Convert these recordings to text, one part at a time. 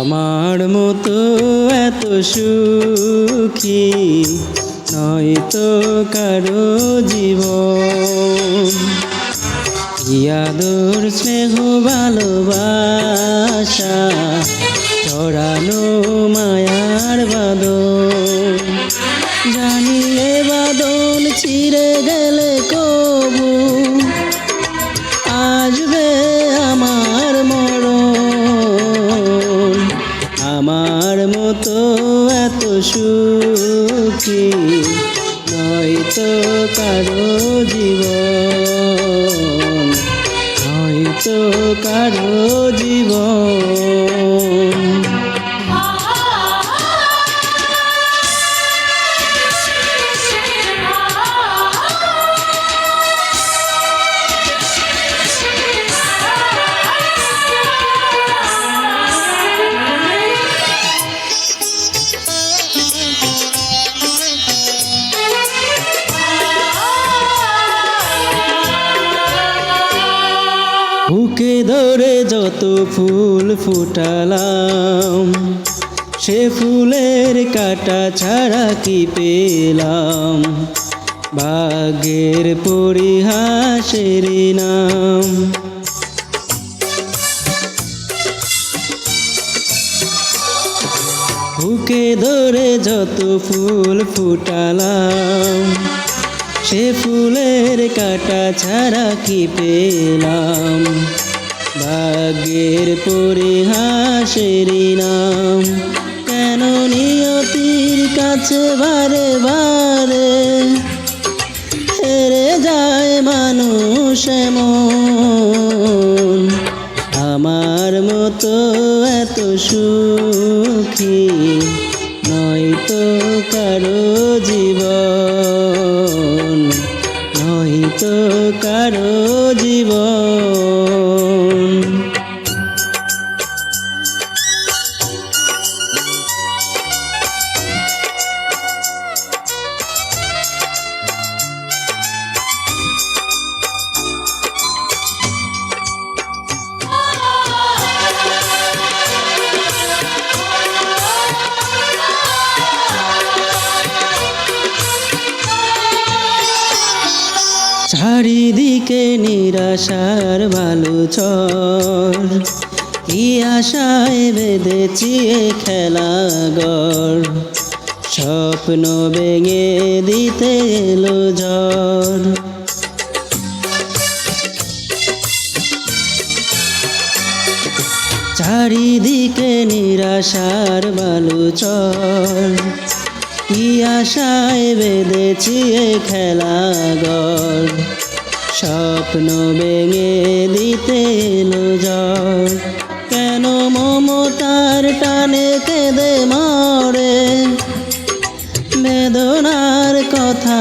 আমার মতো এত সুখী নয়তো কারো জীবন। কি আদর স্নেহ ভালোবাসা চড়ানো মায়ার বাঁধন। জানি এ বাঁধন ছিঁড়ে গেলে কবু আসবে আমার মরণ। আমার মতো এত সুখী নয়তো কারো জীবন, নয়তো কারো জীবন। বুকে ধরে যত ফুল ফুটালাম, সে ফুলের কাঁটা ছাড়া কি পেলাম? ভাগ্যের পরিহাসের নাম। বুকে ধরে যত ফুল ফুটালাম, সে ফুলের কাঁটা ছাড়া কি পেলাম? ভাগ্যের পরিহাসের নাম। কেন নিয়তির কাছে বারে বারে হেরে যায় মানুষ এমন? আমার মতো এত সুখী নয়তো কারো জীবন, নয়তো কারো জীবন। চারিদিকে নিরাশার বালুচর, কি আশায় বেঁধেছি এ খেলাঘর। স্বপ্ন ভেঙে দিতে এলো ঝড়। চারিদিকে নিরাশার বালুচর, কি আশায় বেঁধেছি এ খেলাঘর। স্বপ্ন ভেঙে দিতে এলো ঝড়। কেন মমতার টানে কেঁদে মরে বেদনার কথা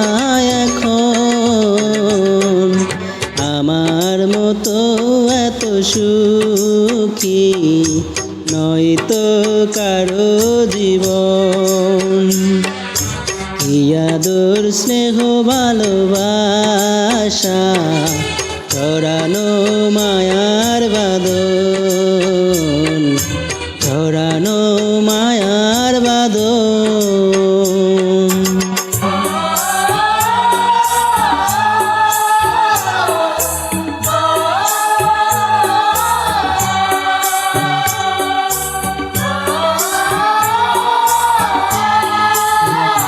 এখন? আমার মতো এত সুখী নয়তো কারো জীবন। কি আদর স্নেহ ভালোবাসা চড়ানো মায়া